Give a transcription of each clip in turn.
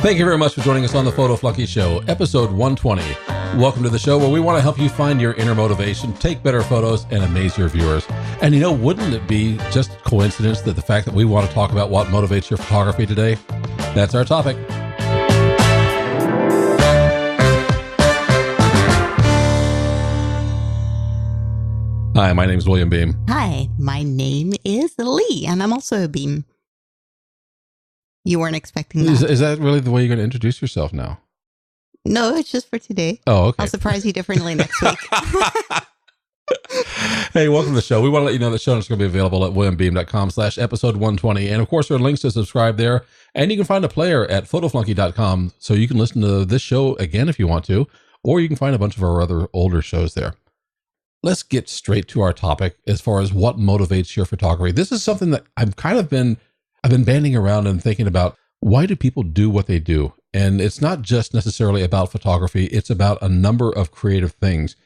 Thank you very much for joining us on the Photo Flunky Show, episode 120. Welcome to the show where we want to help you find your inner motivation, take better photos, and amaze your viewers. And you know, wouldn't it be just coincidence that the fact that we want to talk about what motivates your photography today? That's our topic. Hi, my name is William Beem. Hi, my name is Lee, and I'm also a Beem. You weren't expecting that. Is that really the way you're going to introduce yourself now? No, it's just for today. Oh, okay. I'll surprise you differently next week. Hey, welcome to the show. We want to let you know that show notes are going to be available at williambeem.com/episode 120. And of course, there are links to subscribe there. And you can find a player at photoflunky.com so you can listen to this show again if you want to, or you can find a bunch of our other older shows there. Let's get straight to our topic as far as what motivates your photography. This is something that I've been banding around and thinking about. Why do people do what they do? And it's not just necessarily about photography. It's about a number of creative things.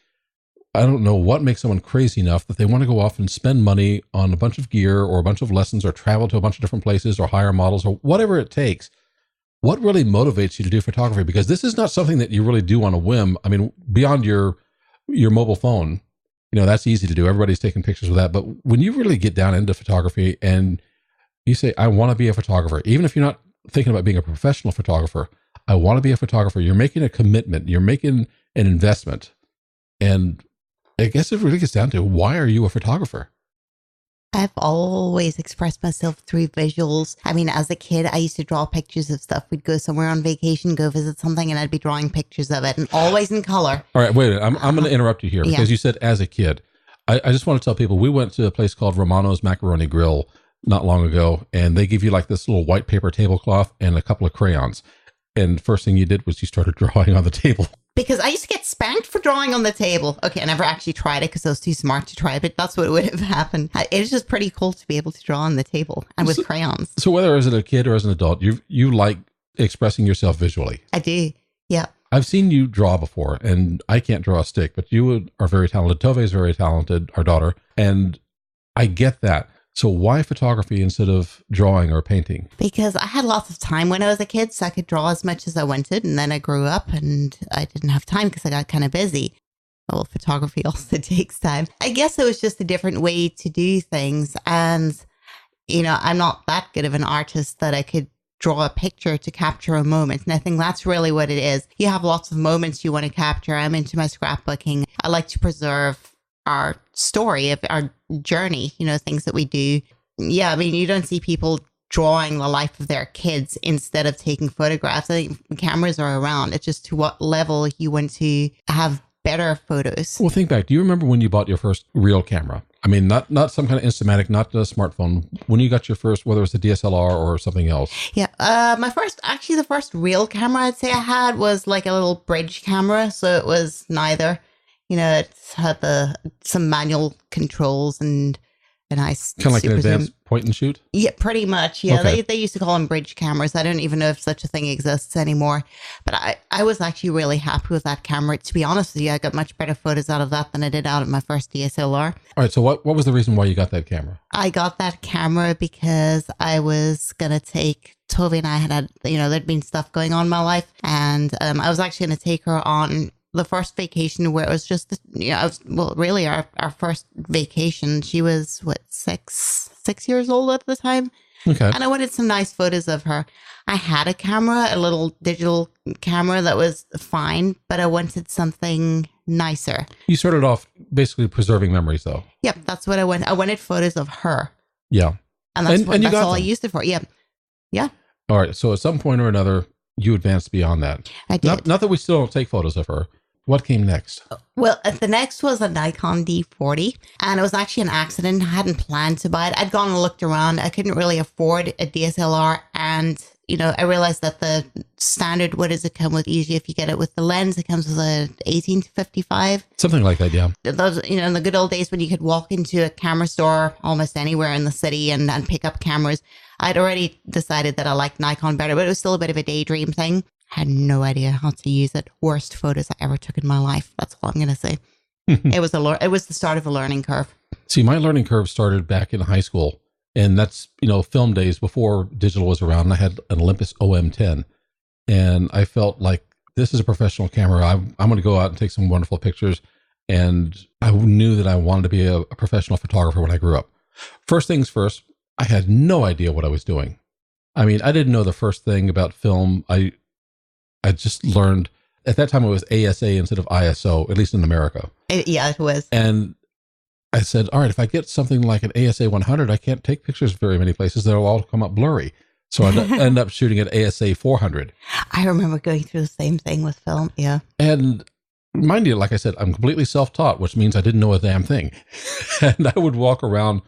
I don't know what makes someone crazy enough that they want to go off and spend money on a bunch of gear or a bunch of lessons or travel to a bunch of different places or hire models or whatever it takes. What really motivates you to do photography? Because this is not something that you really do on a whim. I mean, beyond your mobile phone, you know, that's easy to do. Everybody's taking pictures with that. But when you really get down into photography and you say, I want to be a photographer, even if you're not thinking about being a professional photographer, I want to be a photographer. You're making a commitment. You're making an investment. And I guess it really gets down to, why are you a photographer? I've always expressed myself through visuals. I mean, as a kid, I used to draw pictures of stuff. We'd go somewhere on vacation, go visit something, and I'd be drawing pictures of it, and always in color. All right, wait a minute. I'm going to interrupt you here because you said as a kid. I just want to tell people, we went to a place called Romano's Macaroni Grill not long ago, and they give you like this little white paper tablecloth and a couple of crayons. And first thing you did was you started drawing on the table. Because I used to get spanked for drawing on the table. Okay, I never actually tried it because I was too smart to try it, but that's what would have happened. It was just pretty cool to be able to draw on the table and with crayons. So whether as a kid or as an adult, you like expressing yourself visually. I do, yeah. I've seen you draw before, and I can't draw a stick, but you are very talented. Tove is very talented, our daughter, and I get that. So why photography instead of drawing or painting? Because I had lots of time when I was a kid, so I could draw as much as I wanted. And then I grew up and I didn't have time because I got kind of busy. Well, photography also takes time. I guess it was just a different way to do things. And, you know, I'm not that good of an artist that I could draw a picture to capture a moment. And I think that's really what it is. You have lots of moments you want to capture. I'm into my scrapbooking. I like to preserve our story of our journey, you know, things that we do. Yeah, I mean, you don't see people drawing the life of their kids instead of taking photographs. I think cameras are around. It's just to what level you want to have better photos. Well, think back. Do you remember when you bought your first real camera? I mean, not some kind of Instamatic, not a smartphone. When you got your first, whether it was a DSLR or something else? Yeah, the first real camera I'd say I had was like a little bridge camera. So it was neither. You know, it had some manual controls and a nice... Kind of like an advanced point and shoot? Yeah, pretty much. Yeah, okay. They used to call them bridge cameras. I don't even know if such a thing exists anymore. But I was actually really happy with that camera. To be honest with you, I got much better photos out of that than I did out of my first DSLR. All right, so what was the reason why you got that camera? I got that camera because I was going to take... Tove and I had, you know, there'd been stuff going on in my life. And I was actually going to take her on the first vacation where it was just, really our first vacation. She was, six years old at the time. Okay. And I wanted some nice photos of her. I had a camera, a little digital camera that was fine, but I wanted something nicer. You started off basically preserving memories, though. Yep, that's what I wanted. I wanted photos of her. Yeah. And that's all I used it for. Yeah. Yeah. All right. So at some point or another, you advanced beyond that. I did. Not that we still don't take photos of her. What came next? Well, the next was a Nikon D40, and it was actually an accident. I hadn't planned to buy it. I'd gone and looked around. I couldn't really afford a DSLR, and, you know, I realized that the standard, what does it come with? Usually if you get it with the lens, it comes with a 18 to 55. Something like that, yeah. Those, you know, in the good old days when you could walk into a camera store almost anywhere in the city and pick up cameras, I'd already decided that I liked Nikon better, but it was still a bit of a daydream thing. Had no idea how to use it. Worst photos I ever took in my life. That's all I'm going to say. It was the start of a learning curve. See, my learning curve started back in high school, and that's, you know, film days before digital was around. I had an Olympus OM10, And I felt like this is a professional camera. I'm going to go out and take some wonderful pictures. And I knew that I wanted to be a professional photographer when I grew up. First things first, I had no idea what I was doing. I mean, I didn't know the first thing about film. I just learned at that time it was ASA instead of ISO, at least in America. Yeah, it was. And I said, all right, if I get something like an ASA 100, I can't take pictures very many places. They'll all come up blurry. So I end up shooting at ASA 400. I remember going through the same thing with film. Yeah. And mind you, like I said, I'm completely self-taught, which means I didn't know a damn thing. And I would walk around.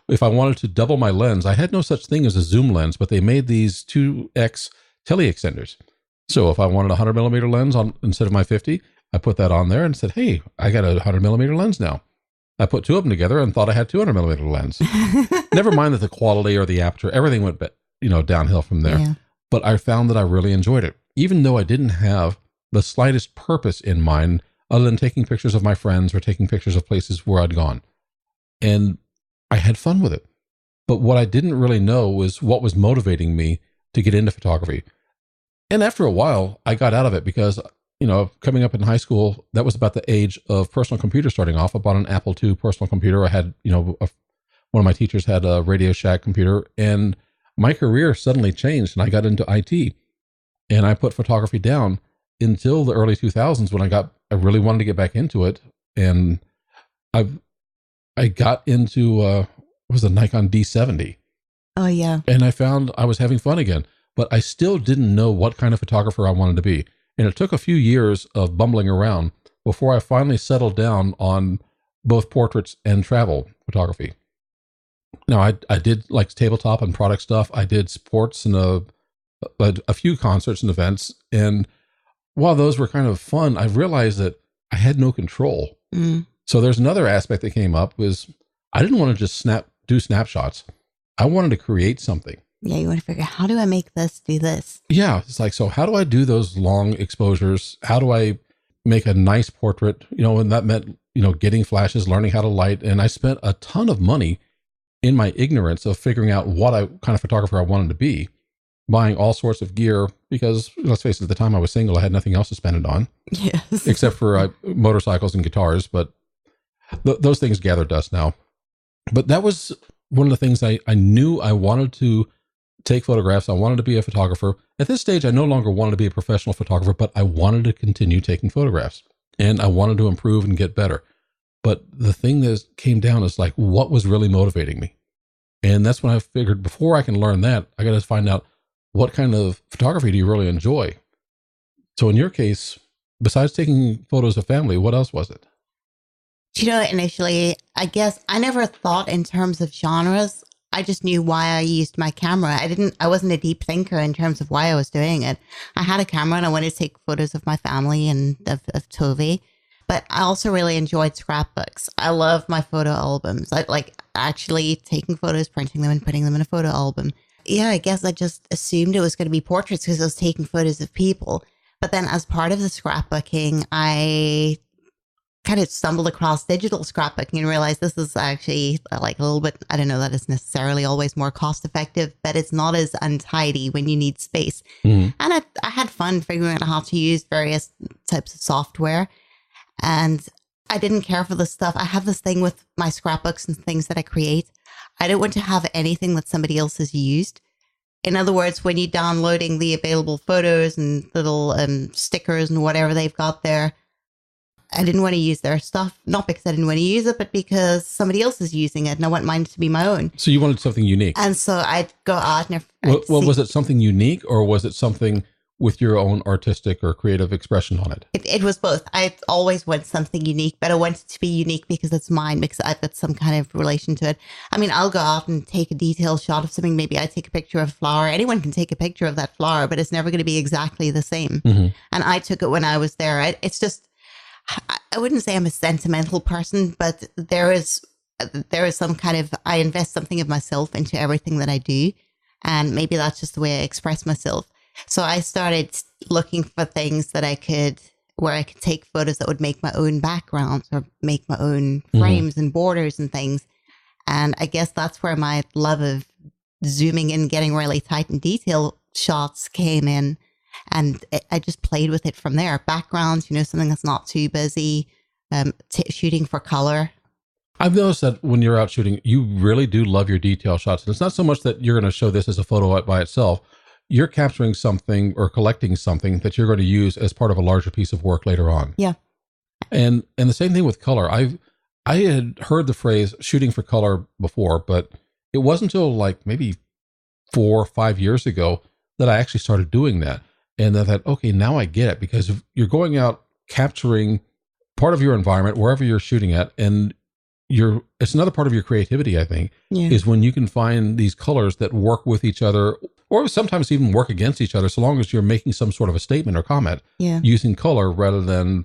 If I wanted to double my lens, I had no such thing as a zoom lens, but they made these 2X tele-extenders. So if I wanted a 100 millimeter lens on instead of my 50, I put that on there and said, hey, I got a 100 millimeter lens now. I put two of them together and thought I had 200 millimeter lens. Never mind that the quality or the aperture, everything went downhill from there. Yeah. But I found that I really enjoyed it, even though I didn't have the slightest purpose in mind other than taking pictures of my friends or taking pictures of places where I'd gone. And I had fun with it. But what I didn't really know was what was motivating me to get into photography. And after a while, I got out of it because, coming up in high school, that was about the age of personal computers starting off. I bought an Apple II personal computer. I had, one of my teachers had a Radio Shack computer, and my career suddenly changed and I got into IT. And I put photography down until the early 2000s when I really wanted to get back into it. And I got into, what was a Nikon D70. Oh, yeah. And I found I was having fun again, but I still didn't know what kind of photographer I wanted to be. And it took a few years of bumbling around before I finally settled down on both portraits and travel photography. Now, I did like tabletop and product stuff. I did sports and a few concerts and events. And while those were kind of fun, I realized that I had no control. Mm. So there's another aspect that came up was I didn't want to just do snapshots. I wanted to create something. Yeah, you want to figure out, how do I make this do this? Yeah, it's like, so how do I do those long exposures? How do I make a nice portrait? And that meant, getting flashes, learning how to light. And I spent a ton of money in my ignorance of figuring out what kind of photographer I wanted to be, buying all sorts of gear because, let's face it, at the time I was single, I had nothing else to spend it on. Yes. Except for motorcycles and guitars, but those things gather dust now. But that was one of the things I knew I wanted to take photographs. I wanted to be a photographer. At this stage, I no longer wanted to be a professional photographer, but I wanted to continue taking photographs and I wanted to improve and get better. But the thing that came down is like, what was really motivating me? And that's when I figured before I can learn that, I got to find out what kind of photography do you really enjoy? So in your case, besides taking photos of family, what else was it? Initially, I guess I never thought in terms of genres. I just knew why I used my camera. I wasn't a deep thinker in terms of why I was doing it. I had a camera and I wanted to take photos of my family and of Toby. But I also really enjoyed scrapbooks. I love my photo albums. I like actually taking photos, printing them, and putting them in a photo album. Yeah, I guess I just assumed it was going to be portraits because I was taking photos of people. But then as part of the scrapbooking, I kind of stumbled across digital scrapbooking and realized this is actually like a little bit, I don't know that it's necessarily always more cost effective, but it's not as untidy when you need space. Mm-hmm. And I had fun figuring out how to use various types of software. And I didn't care for the stuff. I have this thing with my scrapbooks and things that I create. I don't want to have anything that somebody else has used. In other words, when you're downloading the available photos and little stickers and whatever they've got there, I didn't want to use their stuff. Not because I didn't want to use it, but because somebody else is using it and I want mine to be my own. So you wanted something unique. And so I'd go out and... Well, was it something unique or was it something with your own artistic or creative expression on it? It was both. I always want something unique, but I want it to be unique because it's mine, because I've got some kind of relation to it. I mean, I'll go out and take a detailed shot of something. Maybe I take a picture of a flower. Anyone can take a picture of that flower, but it's never going to be exactly the same. Mm-hmm. And I took it when I was there. It's just, I wouldn't say I'm a sentimental person, but there is some kind of, I invest something of myself into everything that I do. And maybe that's just the way I express myself. So I started looking for things that where I could take photos that would make my own backgrounds or make my own frames and borders and things. And I guess that's where my love of zooming in, getting really tight and detailed shots came in. And I just played with it from there. Backgrounds, something that's not too busy, shooting for color. I've noticed that when you're out shooting, you really do love your detail shots. And it's not so much that you're going to show this as a photo by itself. You're capturing something or collecting something that you're going to use as part of a larger piece of work later on. Yeah. And the same thing with color. I had heard the phrase shooting for color before, but it wasn't until like maybe 4 or 5 years ago that I actually started doing that. And I thought, okay, now I get it, because you're going out capturing part of your environment wherever you're shooting at, and it's another part of your creativity, I think, is when you can find these colors that work with each other, or sometimes even work against each other, so long as you're making some sort of a statement or comment using color rather than,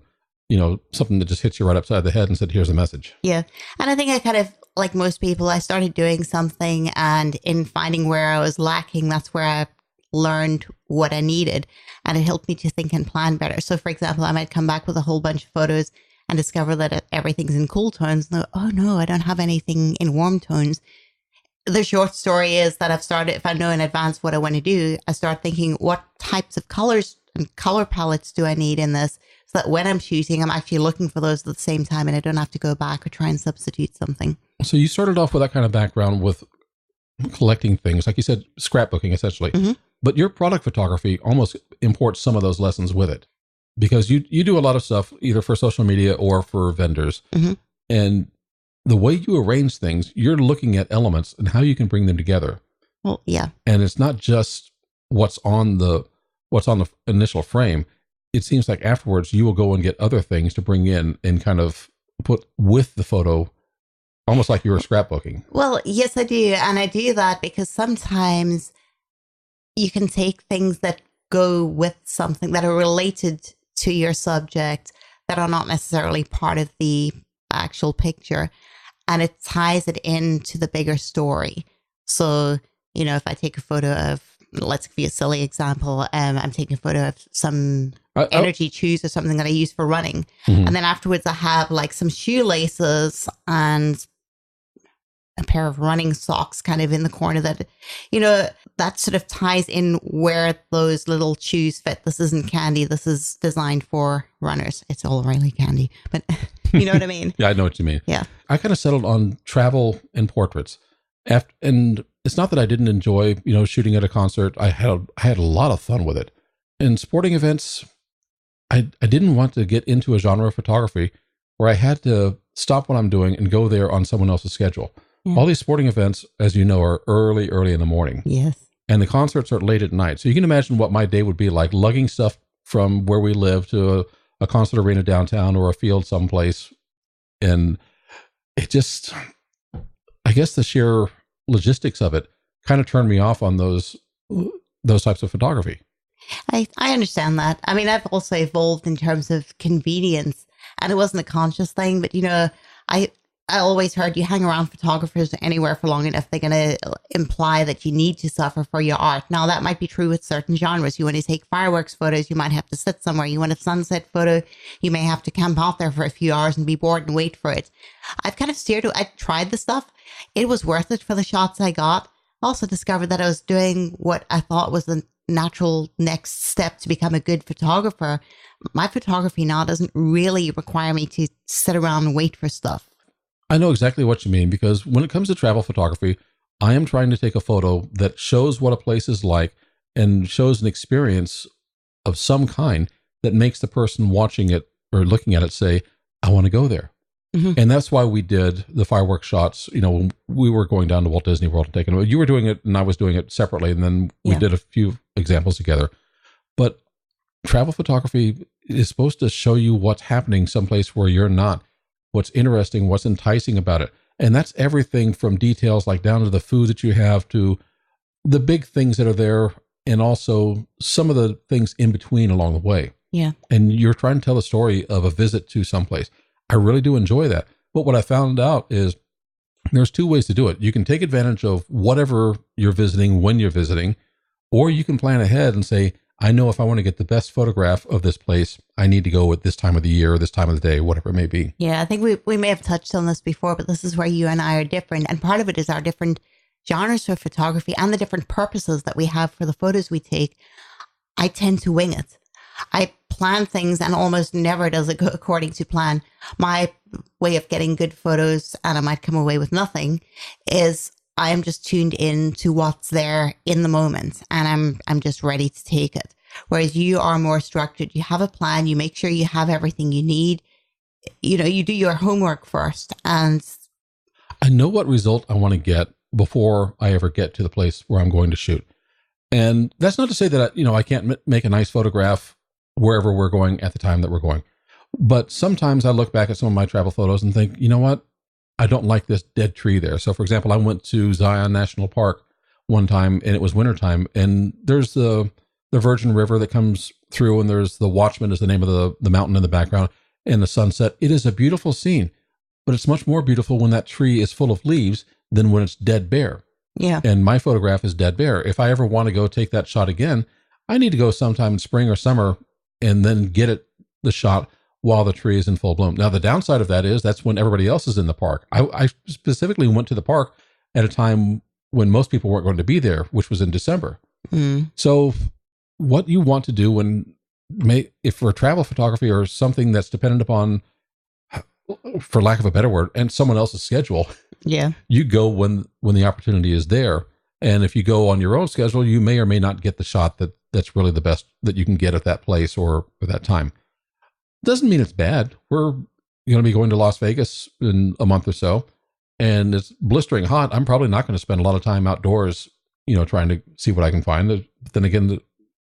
something that just hits you right upside the head and said, here's a message. Yeah. And I think I kind of, like most people, I started doing something, and in finding where I was lacking, that's where I learned what I needed, and it helped me to think and plan better. So for example, I might come back with a whole bunch of photos and discover that everything's in cool tones. And oh no, I don't have anything in warm tones. The short story is that I've started, if I know in advance what I want to do, I start thinking, what types of colors and color palettes do I need in this? So that when I'm shooting, I'm actually looking for those at the same time, and I don't have to go back or try and substitute something. So you started off with that kind of background with collecting things, like you said, scrapbooking essentially. Mm-hmm. But your product photography almost imports some of those lessons with it, because you do a lot of stuff either for social media or for vendors. Mm-hmm. And the way you arrange things, you're looking at elements and how you can bring them together. Well, yeah. And it's not just what's on the initial frame. It seems like afterwards you will go and get other things to bring in and kind of put with the photo, almost like you were scrapbooking. Well, yes, I do. And I do that because sometimes you can take things that go with something that are related to your subject that are not necessarily part of the actual picture, and it ties it into the bigger story. So, if I take a photo of, let's give you a silly example, I'm taking a photo of some energy chews or something that I use for running. Mm-hmm. And then afterwards I have like some shoelaces and a pair of running socks kind of in the corner that, that sort of ties in where those little shoes fit. This isn't candy. This is designed for runners. It's all really candy, but you know what I mean? Yeah, I know what you mean. Yeah. I kind of settled on travel and portraits. And it's not that I didn't enjoy, shooting at a concert. I had a lot of fun with it. In sporting events, I didn't want to get into a genre of photography where I had to stop what I'm doing and go there on someone else's schedule. Yeah. All these sporting events, as you know, are early in the morning. Yes. And the concerts are late at night. So you can imagine what my day would be like, lugging stuff from where we live to a concert arena downtown or a field someplace. And it just, I guess the sheer logistics of it kind of turned me off on those types of photography. I understand that. I mean, I've also evolved in terms of convenience, and it wasn't a conscious thing, but I always heard you hang around photographers anywhere for long enough, they're going to imply that you need to suffer for your art. Now, that might be true with certain genres. You want to take fireworks photos, you might have to sit somewhere. You want a sunset photo, you may have to camp out there for a few hours and be bored and wait for it. I've kind of I tried the stuff. It was worth it for the shots I got. Also discovered that I was doing what I thought was the natural next step to become a good photographer. My photography now doesn't really require me to sit around and wait for stuff. I know exactly what you mean, because when it comes to travel photography, I am trying to take a photo that shows what a place is like and shows an experience of some kind that makes the person watching it or looking at it say, I want to go there. Mm-hmm. And that's why we did the fireworks shots. When we were going down to Walt Disney World and taking it. You were doing it and I was doing it separately. And then we did a few examples together. But travel photography is supposed to show you what's happening someplace where you're not, what's interesting, what's enticing about it. And that's everything from details like down to the food that you have to the big things that are there, and also some of the things in between along the way. Yeah. And you're trying to tell the story of a visit to someplace. I really do enjoy that. But what I found out is there's two ways to do it. You can take advantage of whatever you're visiting when you're visiting, or you can plan ahead and say, I know if I want to get the best photograph of this place, I need to go at this time of the year or this time of the day, whatever it may be. Yeah, I think we may have touched on this before, but this is where you and I are different. And part of it is our different genres of photography and the different purposes that we have for the photos we take. I tend to wing it. I plan things and almost never does it go according to plan. My way of getting good photos, and I might come away with nothing, is I am just tuned in to what's there in the moment, and I'm just ready to take it. Whereas you are more structured. You have a plan. You make sure you have everything you need. You know, you do your homework first. And I know what result I want to get before I ever get to the place where I'm going to shoot. And that's not to say that, I can't make a nice photograph wherever we're going at the time that we're going. But sometimes I look back at some of my travel photos and think, you know what? I don't like this dead tree there. So, for example, I went to Zion National Park one time, and it was wintertime, and there's the Virgin River that comes through, and there's the Watchman is the name of the mountain in the background, and the sunset. It is a beautiful scene, but it's much more beautiful when that tree is full of leaves than when it's dead bare. yeah, And my photograph is dead bare. If I ever want to go take that shot again, I need to go sometime in spring or summer and then get the shot while the tree is in full bloom. Now, the downside of that is that's when everybody else is in the park. I specifically went to the park at a time when most people weren't going to be there, which was in December. So what you want to do if for travel photography or something that's dependent upon, for lack of a better word, and someone else's schedule, yeah, you go when the opportunity is there. And if you go on your own schedule, you may or may not get the shot that's really the best that you can get at that place or that time. Doesn't mean it's bad. We're going to be going to Las Vegas in a month or so, and it's blistering hot. I'm probably not going to spend a lot of time outdoors, trying to see what I can find. But then again,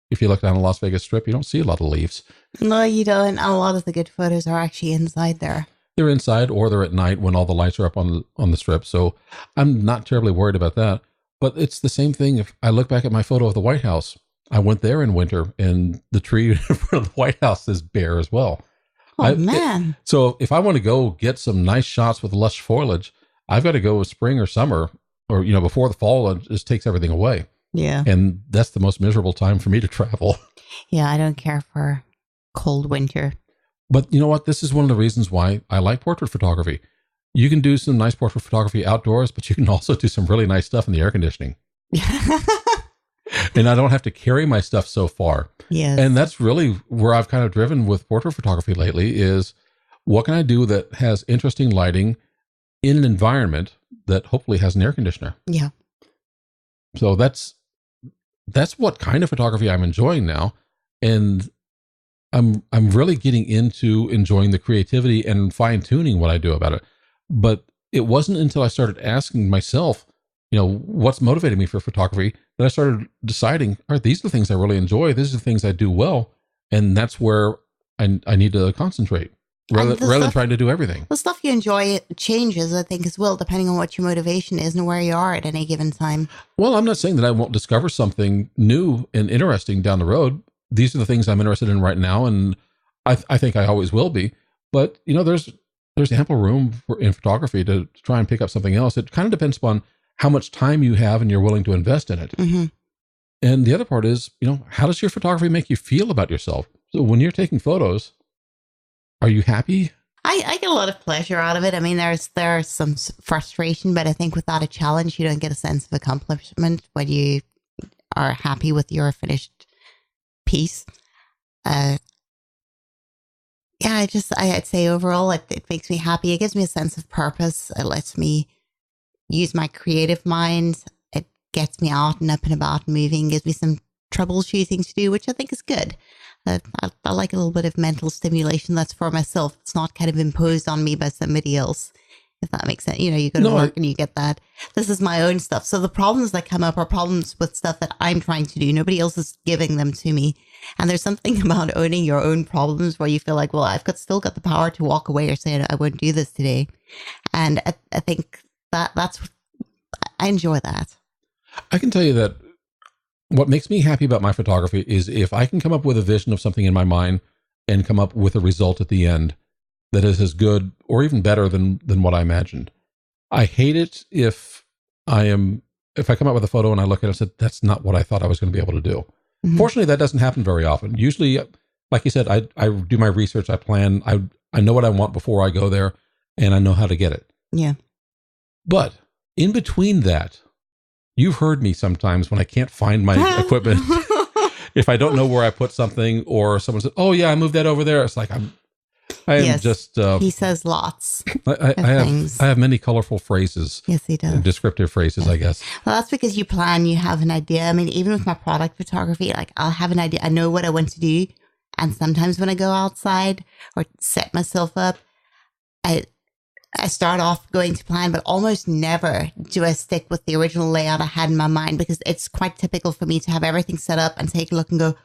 if you look down the Las Vegas Strip, you don't see a lot of leaves. No, you don't. A lot of the good photos are actually inside there. They're inside, or they're at night when all the lights are up on the strip. So I'm not terribly worried about that. But it's the same thing. If I look back at my photo of the White House, I went there in winter, and the tree in front of the White House is bare as well. Oh, man. So if I want to go get some nice shots with lush foliage, I've got to go with spring or summer, or before the fall, and it just takes everything away. Yeah. And that's the most miserable time for me to travel. Yeah, I don't care for cold winter. But you know what? This is one of the reasons why I like portrait photography. You can do some nice portrait photography outdoors, but you can also do some really nice stuff in the air conditioning. And I don't have to carry my stuff so far. Yes. And that's really where I've kind of driven with portrait photography lately is what can I do that has interesting lighting in an environment that hopefully has an air conditioner? Yeah. So that's what kind of photography I'm enjoying now. And I'm really getting into enjoying the creativity and fine tuning what I do about it. But it wasn't until I started asking myself, what's motivating me for photography, that I started deciding, all right, these are the things I really enjoy. These are the things I do well. And that's where I need to concentrate rather than trying to do everything. The stuff you enjoy changes, I think, as well, depending on what your motivation is and where you are at any given time. Well, I'm not saying that I won't discover something new and interesting down the road. These are the things I'm interested in right now, and I think I always will be. But, there's ample room in photography to try and pick up something else. It kind of depends upon how much time you have and you're willing to invest in it. Mm-hmm. And the other part is, how does your photography make you feel about yourself? So when you're taking photos, are you happy? I get a lot of pleasure out of it. I mean, there's some frustration, but I think without a challenge, you don't get a sense of accomplishment when you are happy with your finished piece. I'd say overall, it makes me happy. It gives me a sense of purpose. It lets me use my creative mind. It gets me out and up and about and moving, gives me some troubleshooting to do, which I think is good. I like a little bit of mental stimulation that's for myself. It's not kind of imposed on me by somebody else, if that makes sense. You go to work and you get that. This is my own stuff. So the problems that come up are problems with stuff that I'm trying to do. Nobody else is giving them to me. And there's something about owning your own problems where you feel like, well, still got the power to walk away or say, I won't do this today. And I think I enjoy that. I can tell you that what makes me happy about my photography is if I can come up with a vision of something in my mind and come up with a result at the end that is as good or even better than what I imagined. I hate it if I come up with a photo and I look at it and said, that's not what I thought I was going to be able to do. Mm-hmm. Fortunately, that doesn't happen very often. Usually, like you said, I do my research, I plan, I know what I want before I go there, and I know how to get it. Yeah. But in between that, you've heard me sometimes when I can't find my equipment if I don't know where I put something, or someone says, "Oh yeah, I moved that over there," it's like I am Yes, just. he says lots I of things. have many colorful phrases. Yes, he does. Descriptive phrases, I guess. Well, that's because you plan, you have an idea. I mean, even with my product photography, like I'll have an idea. I know what I want to do. And sometimes when I go outside or set myself up, I start off going to plan, but almost never do I stick with the original layout I had in my mind, because it's quite typical for me to have everything set up and take a look and go,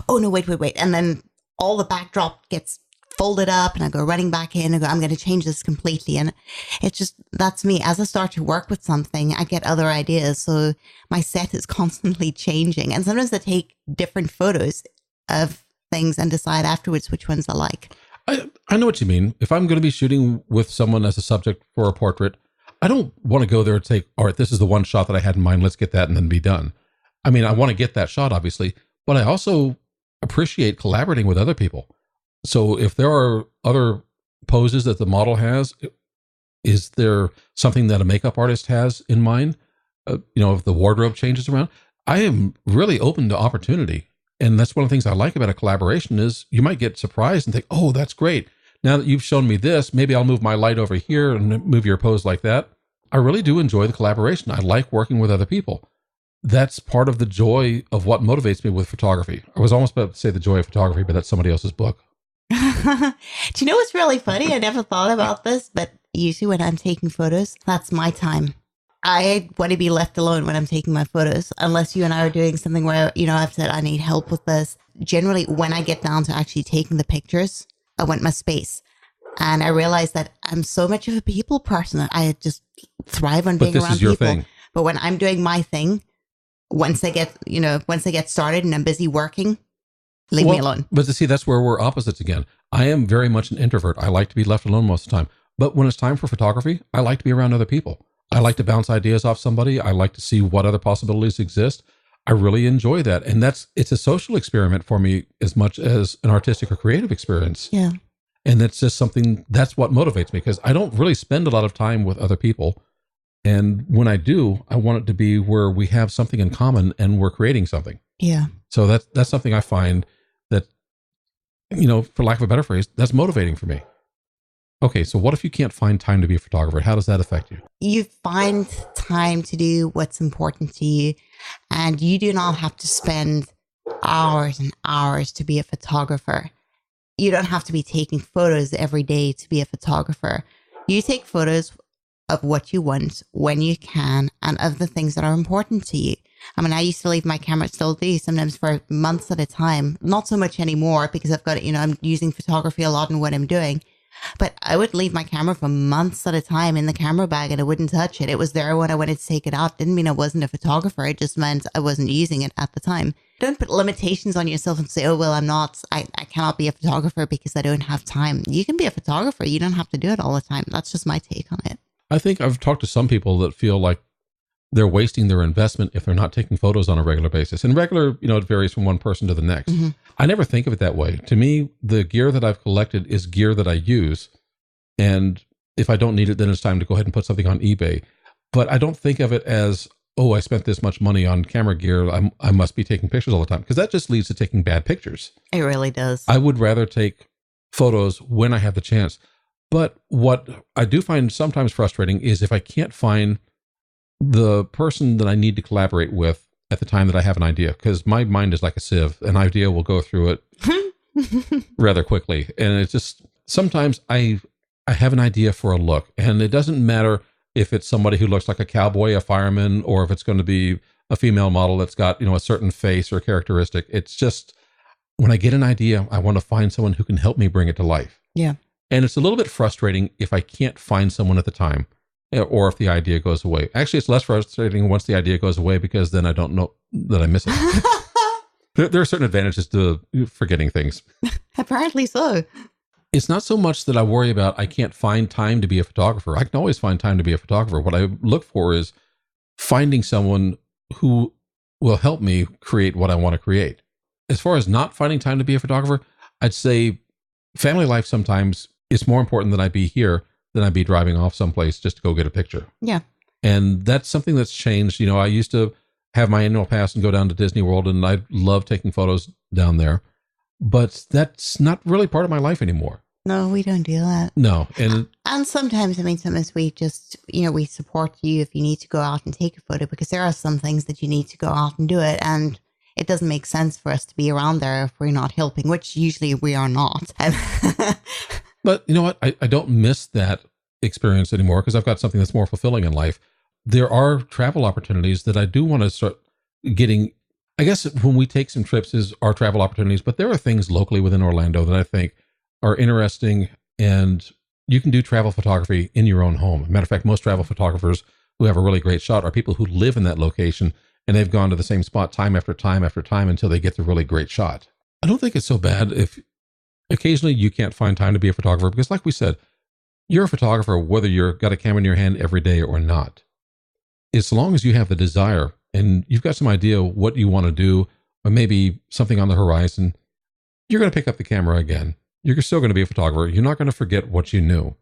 oh no, wait. And then all the backdrop gets folded up and I go running back in and go, I'm going to change this completely. And it's just, that's me. As I start to work with something, I get other ideas. So my set is constantly changing. And sometimes I take different photos of things and decide afterwards which ones I like. I know what you mean. If I'm going to be shooting with someone as a subject for a portrait, I don't want to go there and say, all right, this is the one shot that I had in mind. Let's get that and then be done. I mean, I want to get that shot, obviously, but I also appreciate collaborating with other people. So if there are other poses that the model has, is there something that a makeup artist has in mind? If the wardrobe changes around, I am really open to opportunity. And that's one of the things I like about a collaboration is you might get surprised and think, oh, that's great. Now that you've shown me this, maybe I'll move my light over here and move your pose like that. I really do enjoy the collaboration. I like working with other people. That's part of the joy of what motivates me with photography. I was almost about to say the joy of photography, but that's somebody else's book. Do you know what's really funny? I never thought about this, but usually when I'm taking photos, that's my time. I want to be left alone when I'm taking my photos, unless you and I are doing something where, I've said I need help with this. Generally, when I get down to actually taking the pictures, I want my space. And I realize that I'm so much of a people person. I just thrive on being around people. Thing. But when I'm doing my thing, once I get started and I'm busy working, leave me alone. But to see, that's where we're opposites again. I am very much an introvert. I like to be left alone most of the time. But when it's time for photography, I like to be around other people. I like to bounce ideas off somebody. I like to see what other possibilities exist. I really enjoy that. And it's a social experiment for me as much as an artistic or creative experience. Yeah. And that's just that's what motivates me, because I don't really spend a lot of time with other people. And when I do, I want it to be where we have something in common and we're creating something. Yeah. So that's something I find that, for lack of a better phrase, that's motivating for me. Okay, so what if you can't find time to be a photographer? How does that affect you? You find time to do what's important to you, and you do not have to spend hours and hours to be a photographer. You don't have to be taking photos every day to be a photographer. You take photos of what you want when you can and of the things that are important to you. I mean, I used to leave my camera, still do, sometimes for months at a time. Not so much anymore because I've got, I'm using photography a lot in what I'm doing. But I would leave my camera for months at a time in the camera bag and I wouldn't touch it. It was there when I wanted to take it out. Didn't mean I wasn't a photographer. It just meant I wasn't using it at the time. Don't put limitations on yourself and say, oh, well, I cannot be a photographer because I don't have time. You can be a photographer. You don't have to do it all the time. That's just my take on it. I think I've talked to some people that feel like they're wasting their investment if they're not taking photos on a regular basis. And regular, it varies from one person to the next. Mm-hmm. I never think of it that way. To me, the gear that I've collected is gear that I use. And if I don't need it, then it's time to go ahead and put something on eBay. But I don't think of it as, oh, I spent this much money on camera gear. I must be taking pictures all the time, because that just leads to taking bad pictures. It really does. I would rather take photos when I have the chance. But what I do find sometimes frustrating is if I can't find the person that I need to collaborate with at the time that I have an idea, because my mind is like a sieve. An idea will go through it rather quickly. And it's just, sometimes I have an idea for a look, and it doesn't matter if it's somebody who looks like a cowboy, a fireman, or if it's going to be a female model that's got, a certain face or characteristic. It's just, when I get an idea, I want to find someone who can help me bring it to life. Yeah. And it's a little bit frustrating if I can't find someone at the time, or if the idea goes away. Actually, it's less frustrating once the idea goes away, because then I don't know that I miss it. There are certain advantages to forgetting things. Apparently so. It's not so much that I worry about I can't find time to be a photographer. I can always find time to be a photographer. What I look for is finding someone who will help me create what I want to create. As far as not finding time to be a photographer, I'd say family life sometimes it's more important that I be here than I be driving off someplace just to go get a picture. Yeah. And that's something that's changed. I used to have my annual pass and go down to Disney World, and I love taking photos down there. But that's not really part of my life anymore. No, we don't do that. No. And sometimes, I mean, sometimes we just, we support you if you need to go out and take a photo, because there are some things that you need to go out and do it. And it doesn't make sense for us to be around there if we're not helping, which usually we are not. But you know what? I don't miss that experience anymore because I've got something that's more fulfilling in life. There are travel opportunities that I do want to start getting. I guess when we take some trips is our travel opportunities, but there are things locally within Orlando that I think are interesting, and you can do travel photography in your own home. Matter of fact, most travel photographers who have a really great shot are people who live in that location, and they've gone to the same spot time after time after time until they get the really great shot. I don't think it's so bad if occasionally you can't find time to be a photographer, because like we said, you're a photographer whether you've got a camera in your hand every day or not. As long as you have the desire and you've got some idea what you want to do, or maybe something on the horizon, you're going to pick up the camera again. You're still going to be a photographer. You're not going to forget what you knew.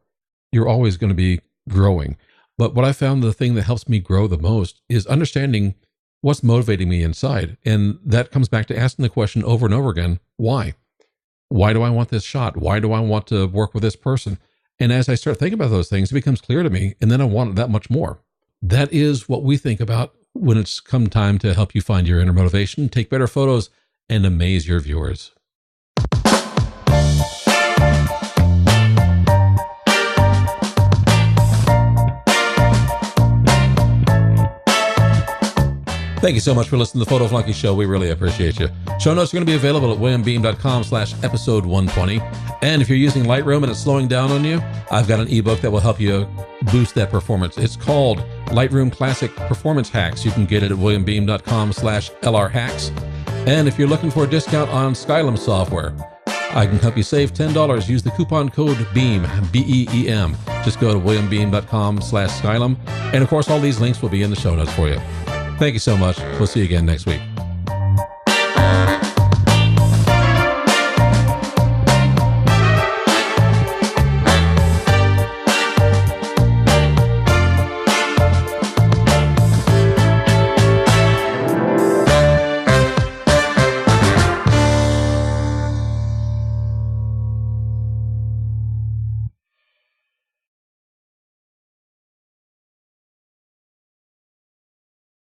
You're always going to be growing. But what I found, the thing that helps me grow the most is understanding what's motivating me inside. And that comes back to asking the question over and over again, why? Why do I want this shot? Why do I want to work with this person? And as I start thinking about those things, it becomes clear to me, and then I want that much more. That is what we think about when it's come time to help you find your inner motivation, take better photos, and amaze your viewers. Thank you so much for listening to the Photo Flunky Show. We really appreciate you. Show notes are going to be available at williambeem.com/episode 120. And if you're using Lightroom and it's slowing down on you, I've got an ebook that will help you boost that performance. It's called Lightroom Classic Performance Hacks. You can get it at williambeem.com/LRHacks. And if you're looking for a discount on Skylum software, I can help you save $10. Use the coupon code BEAM, BEEM. Just go to williambeem.com/Skylum. And of course, all these links will be in the show notes for you. Thank you so much. We'll see you again next week.